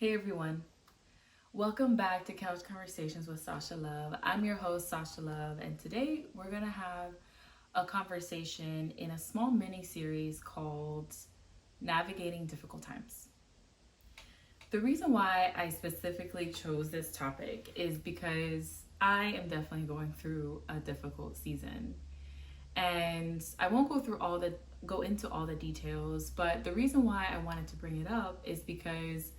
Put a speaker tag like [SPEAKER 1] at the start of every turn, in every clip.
[SPEAKER 1] Hey everyone, welcome back to Couch Conversations with Sasha Love. I'm your host, Sasha Love, and today we're gonna have a conversation in a small mini series called Navigating Difficult Times. The reason why I specifically chose this topic is because I am definitely going through a difficult season. And I won't go into all the details, but the reason why I wanted to bring it up is because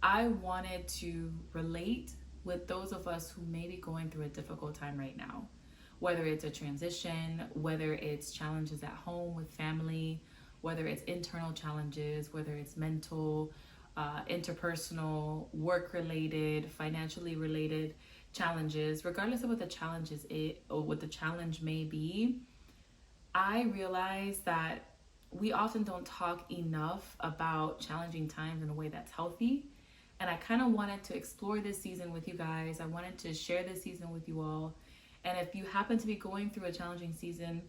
[SPEAKER 1] I wanted to relate with those of us who may be going through a difficult time right now. Whether it's a transition, whether it's challenges at home with family, whether it's internal challenges, whether it's mental, interpersonal, work related, financially related challenges, regardless of what the challenge may be, I realize that we often don't talk enough about challenging times in a way that's healthy. And I kind of wanted to explore this season with you guys. I wanted to share this season with you all. And if you happen to be going through a challenging season,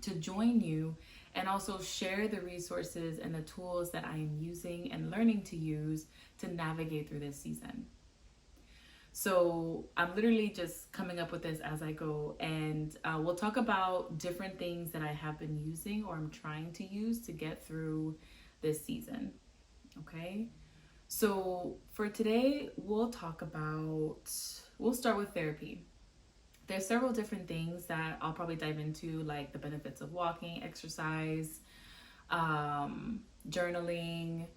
[SPEAKER 1] to join you and also share the resources and the tools that I am using and learning to use to navigate through this season. So I'm literally just coming up with this as I go, and we'll talk about different things that I have been using or I'm trying to use to get through this season. Okay, so for today, we'll start with therapy. There's several different things that I'll probably dive into, like the benefits of walking, exercise, journaling,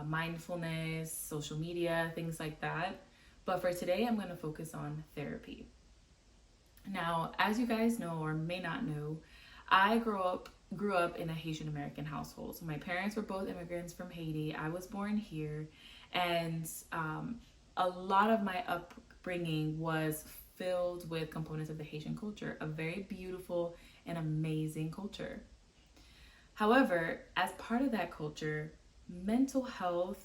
[SPEAKER 1] mindfulness, social media, things like that. But for today, I'm going to focus on therapy. Now, as you guys know or may not know, I grew up in a Haitian American household. So my parents were both immigrants from Haiti. I was born here, and a lot of my upbringing was filled with components of the Haitian culture, a very beautiful and amazing culture. However, as part of that culture, mental health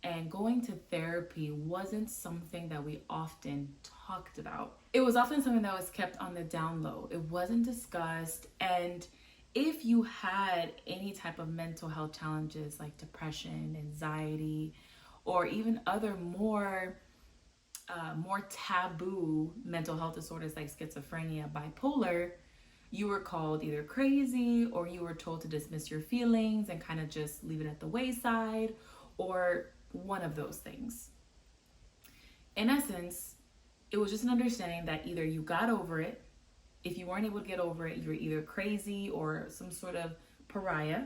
[SPEAKER 1] and going to therapy wasn't something that we often talked about. It was often something that was kept on the down low. It wasn't discussed. And if you had any type of mental health challenges like depression, anxiety, or even other more taboo mental health disorders like schizophrenia, bipolar, you were called either crazy or you were told to dismiss your feelings and kind of just leave it at the wayside, or one of those things. In essence, it was just an understanding that either you got over it. If you weren't able to get over it, you're either crazy or some sort of pariah.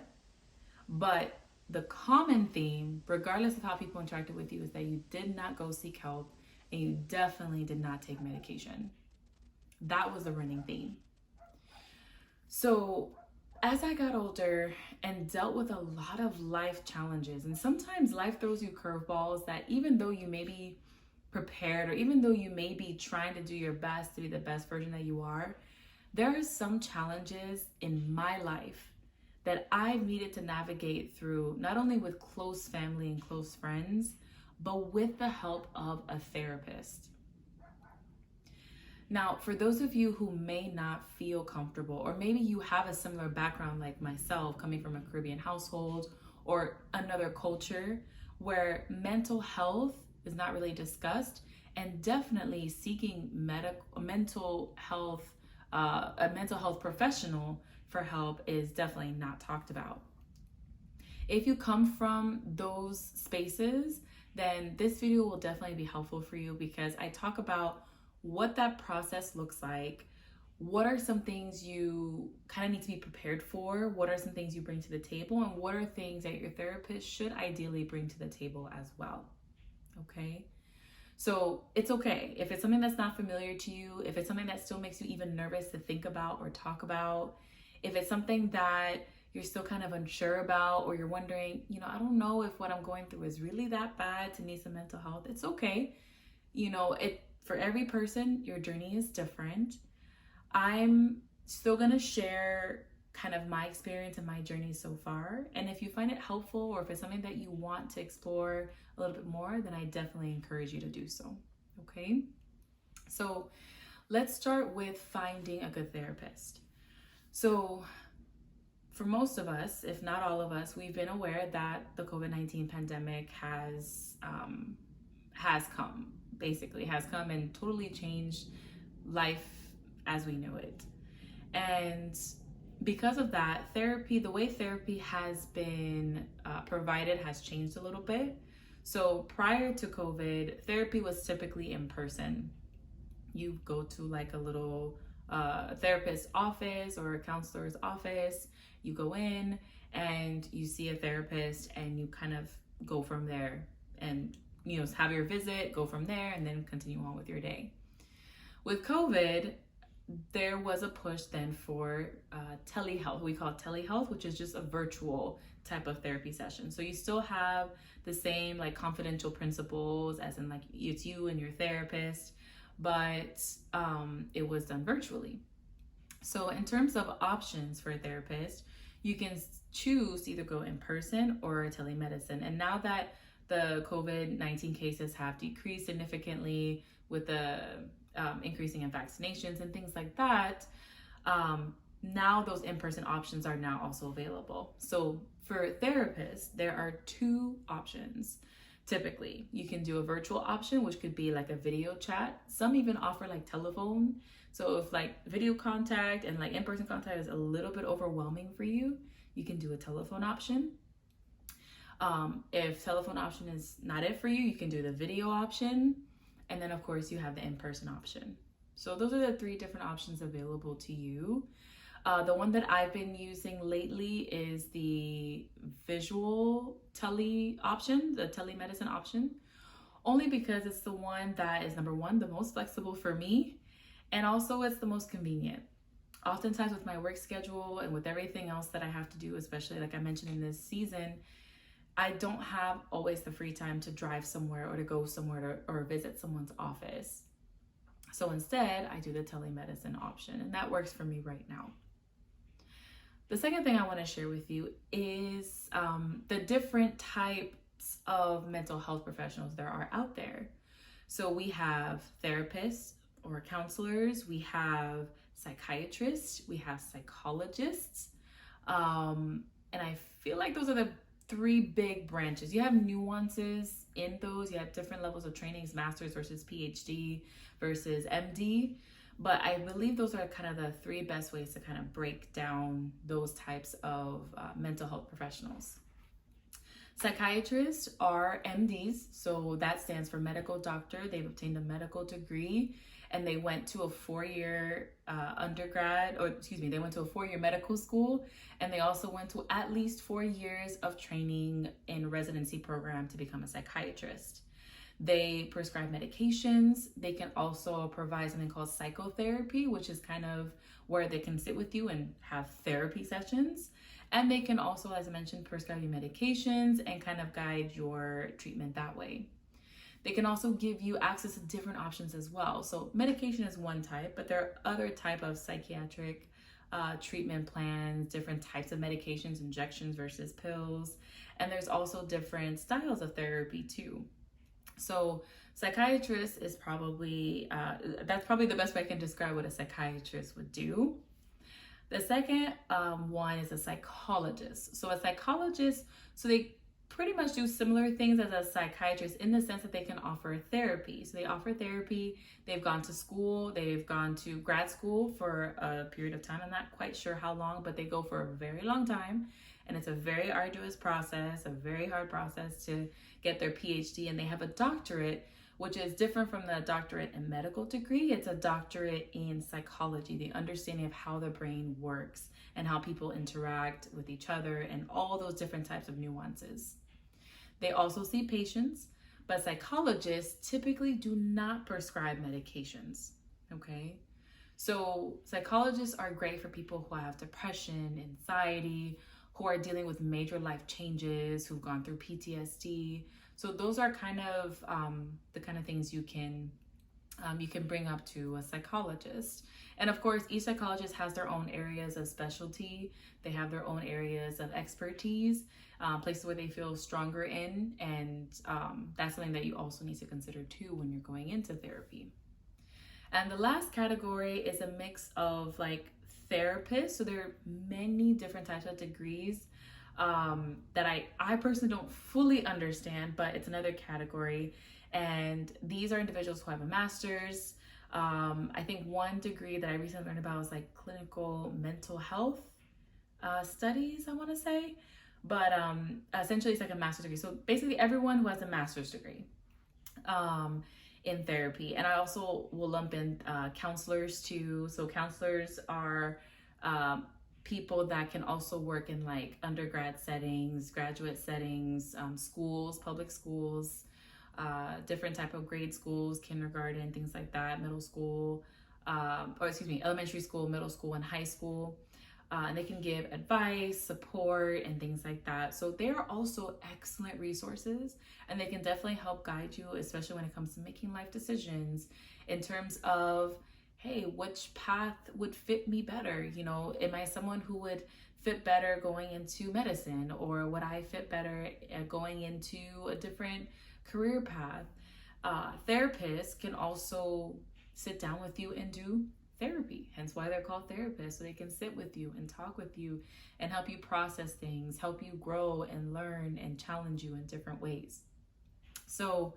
[SPEAKER 1] But the common theme, regardless of how people interacted with you, is that you did not go seek help and you definitely did not take medication. That was the running theme. So as I got older and dealt with a lot of life challenges, and sometimes life throws you curveballs that even though you may be prepared or even though you may be trying to do your best to be the best version that you are, there are some challenges in my life that I've needed to navigate through, not only with close family and close friends, but with the help of a therapist. Now, for those of you who may not feel comfortable, or maybe you have a similar background like myself, coming from a Caribbean household or another culture where mental health is not really discussed, and definitely seeking a mental health professional for help is definitely not talked about. If you come from those spaces, then this video will definitely be helpful for you, because I talk about what that process looks like, what are some things you kind of need to be prepared for, what are some things you bring to the table, and what are things that your therapist should ideally bring to the table as well. Okay? So it's okay if it's something that's not familiar to you, if it's something that still makes you even nervous to think about or talk about, if it's something that you're still kind of unsure about, or you're wondering, I don't know if what I'm going through is really that bad to need some mental health. It's okay. For every person, your journey is different. I'm still going to share kind of my experience and my journey so far. And if you find it helpful, or if it's something that you want to explore a little bit more, then I definitely encourage you to do so. Okay? So let's start with finding a good therapist. So for most of us, if not all of us, we've been aware that the COVID-19 pandemic has come and totally changed life as we know it. And because of that, the way therapy has been provided has changed a little bit. So prior to COVID, therapy was typically in person. You go to like a little therapist's office or a counselor's office. You go in and you see a therapist and you kind of go from there and, have your visit, go from there, and then continue on with your day. With COVID, there was a push then for telehealth. We call it telehealth, which is just a virtual type of therapy session. So you still have the same like confidential principles as in like it's you and your therapist, but it was done virtually. So in terms of options for a therapist, you can choose to either go in person or telemedicine. And now that the COVID-19 cases have decreased significantly with the increasing in vaccinations and things like that, now those in-person options are now also available. So for therapists, there are two options. Typically, you can do a virtual option, which could be like a video chat. Some even offer like telephone. So if like video contact and like in-person contact is a little bit overwhelming for you, you can do a telephone option. If telephone option is not it for you, you can do the video option. And then of course you have the in-person option. So those are the three different options available to you. The one that I've been using lately is the visual option, the telemedicine option, only because it's the one that is, number one, the most flexible for me, and also it's the most convenient. Oftentimes with my work schedule and with everything else that I have to do, especially like I mentioned in this season, I don't have always the free time to drive somewhere or to go somewhere or visit someone's office. So instead, I do the telemedicine option, and that works for me right now. The second thing I want to share with you is the different types of mental health professionals there are out there. So we have therapists or counselors, we have psychiatrists, we have psychologists, and I feel like those are the three big branches. You have nuances in those. You have different levels of trainings, master's versus PhD versus MD. But I believe those are kind of the three best ways to kind of break down those types of mental health professionals. Psychiatrists are MDs, so that stands for medical doctor. They've obtained a medical degree and they went to a four-year they went to a four-year medical school, and they also went to at least 4 years of training in residency program to become a psychiatrist. They prescribe medications. They can also provide something called psychotherapy, which is kind of where they can sit with you and have therapy sessions. And they can also, as I mentioned, prescribe you medications and kind of guide your treatment that way. They can also give you access to different options as well. So medication is one type, but there are other type of psychiatric treatment plans, different types of medications, injections versus pills. And there's also different styles of therapy too. So psychiatrist is probably, that's probably the best way I can describe what a psychiatrist would do. The second one is a psychologist. So a psychologist, so they pretty much do similar things as a psychiatrist in the sense that they can offer therapy. So they offer therapy, they've gone to school, they've gone to grad school for a period of time. I'm not quite sure how long, but they go for a very long time. And it's a very arduous process, a very hard process to get their PhD. And they have a doctorate, which is different from the doctorate in medical degree. It's a doctorate in psychology, the understanding of how the brain works and how people interact with each other and all those different types of nuances. They also see patients, but psychologists typically do not prescribe medications, okay? So psychologists are great for people who have depression, anxiety, who are dealing with major life changes, who've gone through PTSD. So those are kind of the kind of things you can bring up to a psychologist. And of course, each psychologist has their own areas of specialty. They have their own areas of expertise, places where they feel stronger in. And that's something that you also need to consider too when you're going into therapy. And the last category is a mix of like therapists. So there are many different types of degrees that I personally don't fully understand, but it's another category. And these are individuals who have a master's. I think one degree that I recently learned about was like clinical mental health studies, I want to say. But essentially, it's like a master's degree. So basically, everyone who has a master's degree in therapy. And I also will lump in counselors too. So counselors are people that can also work in like undergrad settings, graduate settings, schools, public schools, different type of grade schools, kindergarten, things like that, middle school, elementary school, middle school, and high school. And they can give advice, support, and things like that. So they are also excellent resources, and they can definitely help guide you, especially when it comes to making life decisions in terms of, hey, which path would fit me better? You know, am I someone who would fit better going into medicine, or would I fit better going into a different career path? Therapists can also sit down with you and do therapy, hence why they're called therapists. So they can sit with you and talk with you and help you process things, help you grow and learn and challenge you in different ways. So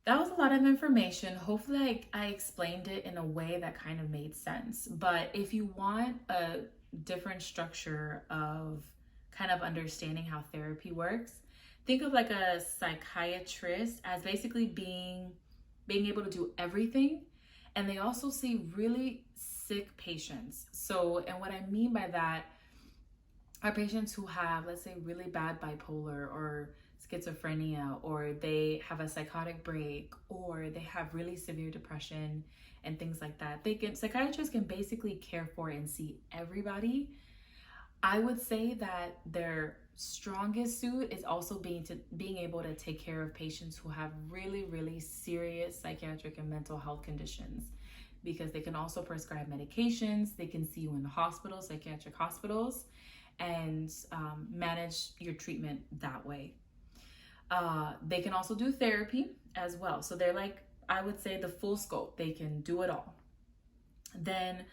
[SPEAKER 1] that was a lot of information. Hopefully I explained it in a way that kind of made sense. But if you want a different structure of kind of understanding how therapy works, think of like a psychiatrist as basically being able to do everything. And they also see really sick patients. So, and what I mean by that are patients who have, let's say, really bad bipolar or schizophrenia, or they have a psychotic break, or they have really severe depression and things like that. Psychiatrists can basically care for and see everybody. I would say that their strongest suit is also being able to take care of patients who have really, really serious psychiatric and mental health conditions, because they can also prescribe medications. They can see you in the hospitals, psychiatric hospitals, and manage your treatment that way. They can also do therapy as well. So they're like, I would say, the full scope. They can do it all. Then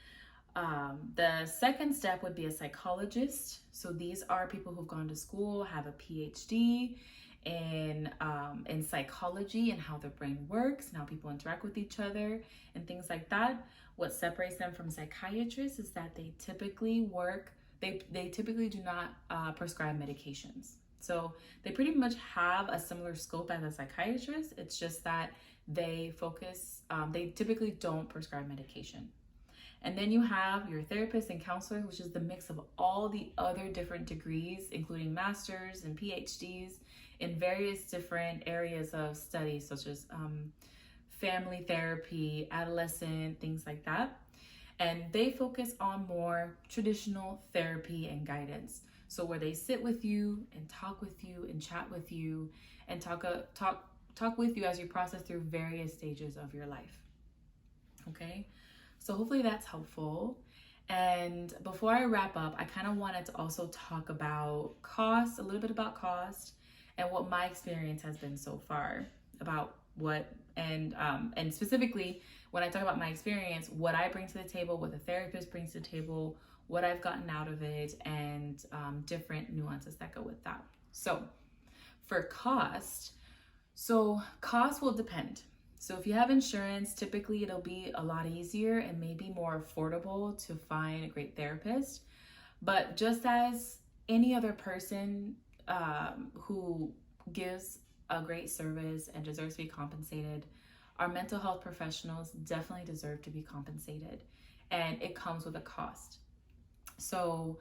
[SPEAKER 1] the second step would be a psychologist. So these are people who've gone to school, have a PhD in psychology and how the brain works and how people interact with each other and things like that. What separates them from psychiatrists is that they typically do not prescribe medications. So they pretty much have a similar scope as a psychiatrist. It's just that they typically don't prescribe medication. And then you have your therapist and counselor, which is the mix of all the other different degrees, including masters and PhDs in various different areas of study, such as family therapy, adolescent, things like that. And they focus on more traditional therapy and guidance. So where they sit with you and talk with you and chat with you and talk with you as you process through various stages of your life. Okay? So hopefully that's helpful. And before I wrap up, I kind of wanted to also talk about cost, a little bit about cost, and what my experience has been so far about and specifically when I talk about my experience, what I bring to the table, what the therapist brings to the table, what I've gotten out of it, and different nuances that go with that. So for cost will depend. So if you have insurance, typically it'll be a lot easier and maybe more affordable to find a great therapist. But just as any other person who gives a great service and deserves to be compensated, our mental health professionals definitely deserve to be compensated. And it comes with a cost. So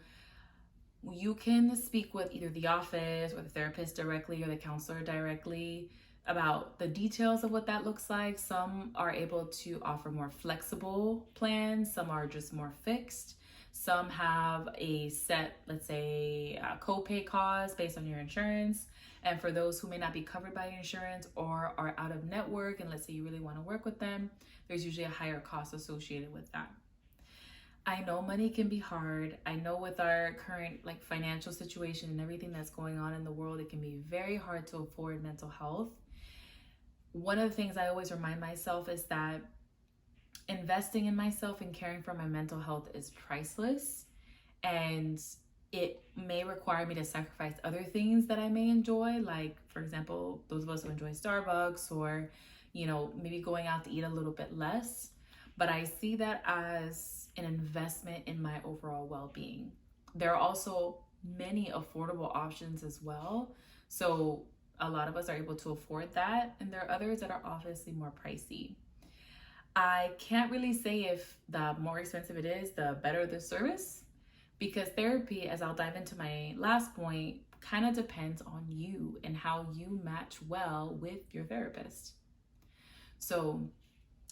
[SPEAKER 1] you can speak with either the office or the therapist directly or the counselor directly about the details of what that looks like. Some are able to offer more flexible plans. Some are just more fixed. Some have a set, let's say, copay cost based on your insurance. And for those who may not be covered by insurance or are out of network, and let's say you really want to work with them, there's usually a higher cost associated with that. I know money can be hard. I know with our current financial situation and everything that's going on in the world, it can be very hard to afford mental health. One of the things I always remind myself is that Investing in myself and caring for my mental health is priceless, and it may require me to sacrifice other things that I may enjoy, like, for example, those of us who enjoy Starbucks, or, maybe going out to eat a little bit less. But I see that as an investment in my overall well-being. There are also many affordable options as well. So a lot of us are able to afford that, and there are others that are obviously more pricey. I can't really say if the more expensive it is, the better the service, because therapy, as I'll dive into my last point, kind of depends on you and how you match well with your therapist. So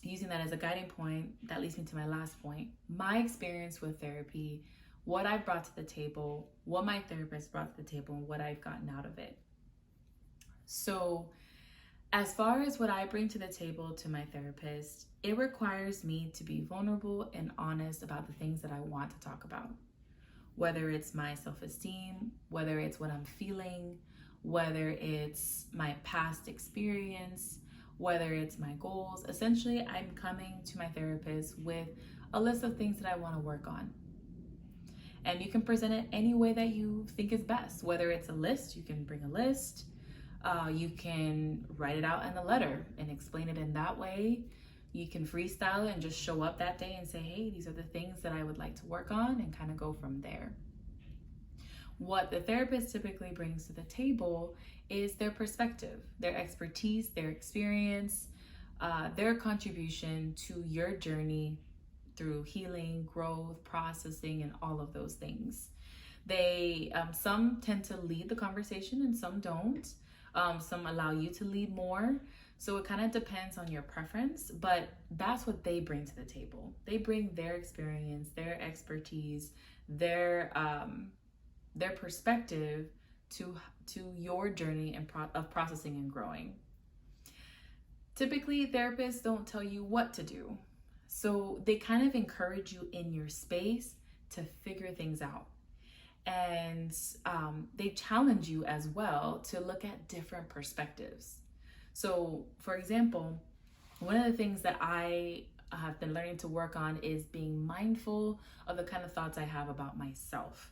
[SPEAKER 1] using that as a guiding point, that leads me to my last point. My experience with therapy, what I've brought to the table, what my therapist brought to the table, and what I've gotten out of it. So as far as what I bring to the table to my therapist, it requires me to be vulnerable and honest about the things that I want to talk about. Whether it's my self-esteem, whether it's what I'm feeling, whether it's my past experience, whether it's my goals. Essentially, I'm coming to my therapist with a list of things that I want to work on. And you can present it any way that you think is best. Whether it's a list, you can bring a list. You can write it out in a letter and explain it in that way. You can freestyle it and just show up that day and say, hey, these are the things that I would like to work on, and kind of go from there. What the therapist typically brings to the table is their perspective, their expertise, their experience, their contribution to your journey through healing, growth, processing, and all of those things. They, some tend to lead the conversation and some don't. Some allow you to lead more. So it kind of depends on your preference, but that's what they bring to the table. They bring their experience, their expertise, their perspective to your journey of processing and growing. Typically, therapists don't tell you what to do. So they kind of encourage you in your space to figure things out. And they challenge you as well to look at different perspectives. So, for example, one of the things that I have been learning to work on is being mindful of the kind of thoughts I have about myself.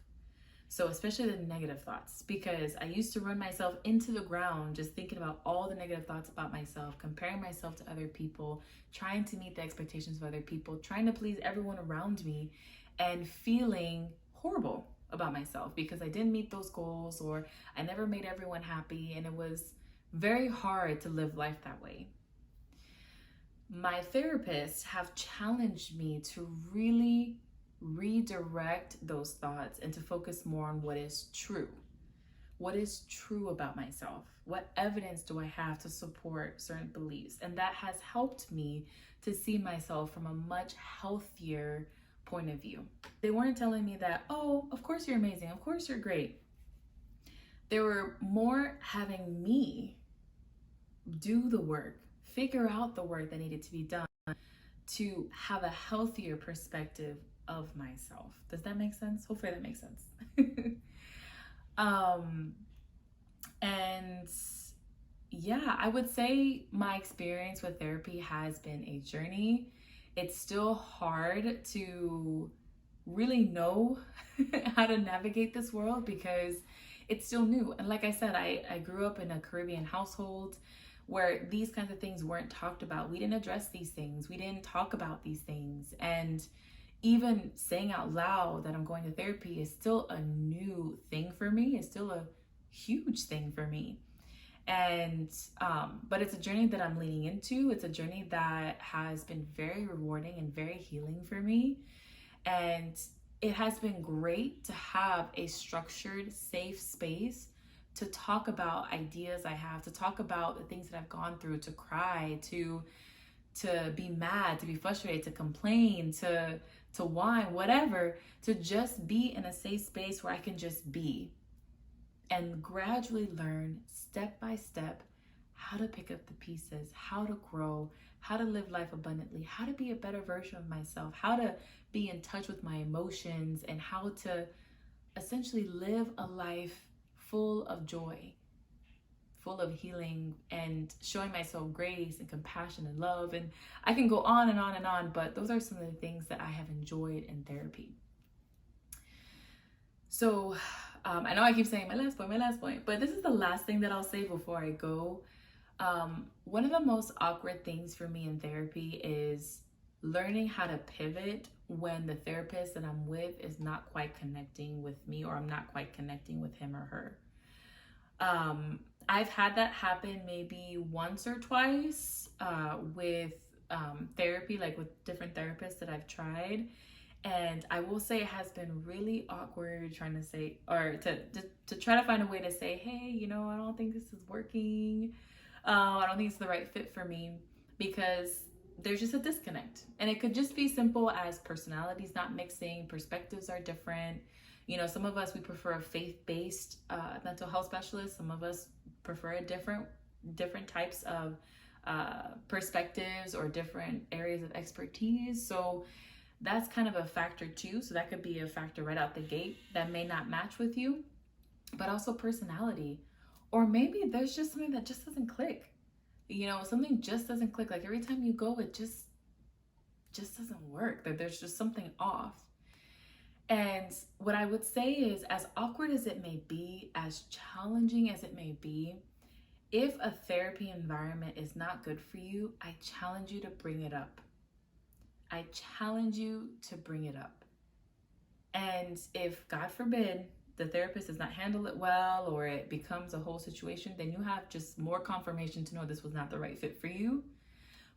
[SPEAKER 1] So especially the negative thoughts, because I used to run myself into the ground just thinking about all the negative thoughts about myself, comparing myself to other people, trying to meet the expectations of other people, trying to please everyone around me, and feeling horrible about myself because I didn't meet those goals, or I never made everyone happy, and it was very hard to live life that way. My therapists have challenged me to really redirect those thoughts and to focus more on what is true. What is true about myself? What evidence do I have to support certain beliefs? And that has helped me to see myself from a much healthier point of view. They weren't telling me that, oh, of course you're amazing, of course you're great. They were more having me do the work, figure out the work that needed to be done to have a healthier perspective of myself. Does that make sense? Hopefully that makes sense. And yeah, I would say my experience with therapy has been a journey. It's still hard to really know how to navigate this world because it's still new. And like I said, I grew up in a Caribbean household where these kinds of things weren't talked about. We didn't address these things. We didn't talk about these things. And even saying out loud that I'm going to therapy is still a new thing for me. It's still a huge thing for me. And, but it's a journey that I'm leaning into. It's a journey that has been very rewarding and very healing for me. And it has been great to have a structured, safe space to talk about ideas I have, to talk about the things that I've gone through, to cry, to be mad, to be frustrated, to complain, to whine, whatever, to just be in a safe space where I can just be and gradually learn step by step how to pick up the pieces, how to grow, how to live life abundantly, how to be a better version of myself, how to be in touch with my emotions, and how to essentially live a life full of joy, full of healing and showing myself grace and compassion and love. And I can go on and on and on, but those are some of the things that I have enjoyed in therapy. So I know I keep saying my last point, but this is the last thing that I'll say before I go. One of the most awkward things for me in therapy is learning how to pivot when the therapist that I'm with is not quite connecting with me, or I'm not quite connecting with him or her. I've had that happen maybe once or twice with therapy, like with different therapists that I've tried. And I will say it has been really awkward trying to say, or to try to find a way to say, hey, you know, I don't think this is working. I don't think it's the right fit for me, because there's just a disconnect. And it could just be simple as personalities not mixing, perspectives are different. You know, some of us, we prefer a faith-based mental health specialist. Some of us prefer a different types of perspectives or different areas of expertise. So that's kind of a factor too. So that could be a factor right out the gate that may not match with you, but also personality. Or maybe there's just something that just doesn't click. You know, something just doesn't click. Like every time you go, it just doesn't work. That there's just something off. And what I would say is, as awkward as it may be, as challenging as it may be, if a therapy environment is not good for you, I challenge you to bring it up. I challenge you to bring it up. And if, God forbid, the therapist does not handle it well, or it becomes a whole situation, then you have just more confirmation to know this was not the right fit for you.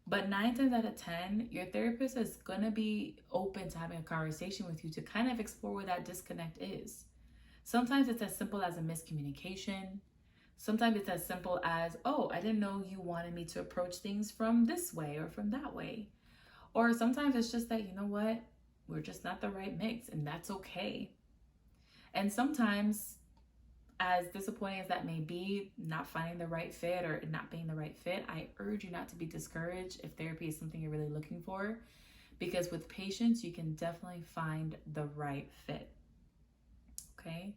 [SPEAKER 1] But 9 times out of 10, your therapist is going to be open to having a conversation with you to kind of explore where that disconnect is. Sometimes it's as simple as a miscommunication. Sometimes it's as simple as, oh, I didn't know you wanted me to approach things from this way or from that way. Or sometimes it's just that, you know what, we're just not the right mix, and that's okay. And sometimes, as disappointing as that may be, not finding the right fit or not being the right fit, I urge you not to be discouraged if therapy is something you're really looking for, because with patience, you can definitely find the right fit. Okay?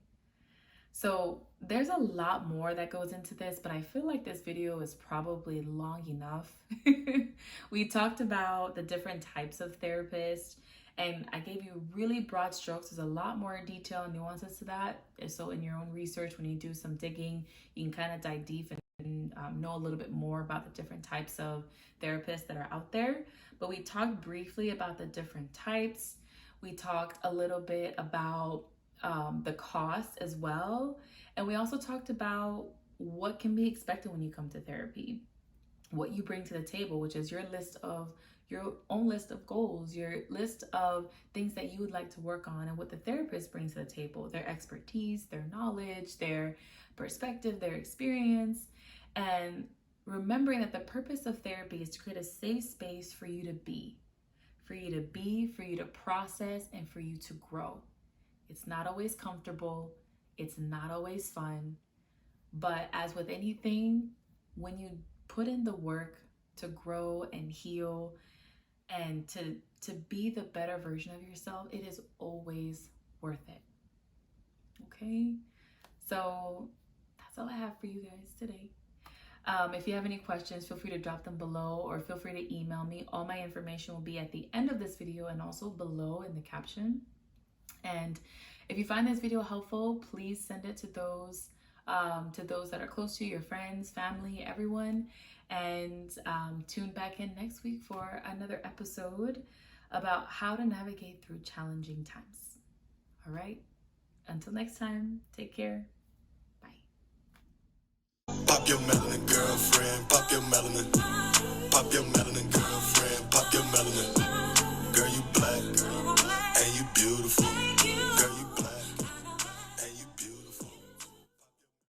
[SPEAKER 1] So there's a lot more that goes into this, but I feel like this video is probably long enough. We talked about the different types of therapists, and I gave you really broad strokes. There's a lot more detail and nuances to that. So in your own research, when you do some digging, you can kind of dive deep and know a little bit more about the different types of therapists that are out there. But we talked briefly about the different types. We talked a little bit about the cost as well. And we also talked about what can be expected when you come to therapy, what you bring to the table, which is your own list of goals, your list of things that you would like to work on, and what the therapist brings to the table, their expertise, their knowledge, their perspective, their experience. And remembering that the purpose of therapy is to create a safe space for you to be, for you to process, and for you to grow. It's not always comfortable. It's not always fun. But as with anything, when you put in the work to grow and heal and to be the better version of yourself, it is always worth it. Okay? So that's all I have for you guys today. If you have any questions, feel free to drop them below, or feel free to email me. All my information will be at the end of this video and also below in the caption. And if you find this video helpful, please send it to those that are close to you, your friends, family, everyone. And tune back in next week for another episode about how to navigate through challenging times. All right? Until next time, take care. Bye.
[SPEAKER 2] Pop your melanin, girlfriend. Pop your melanin. Pop your melanin, girlfriend. Pop your melanin. Girl, you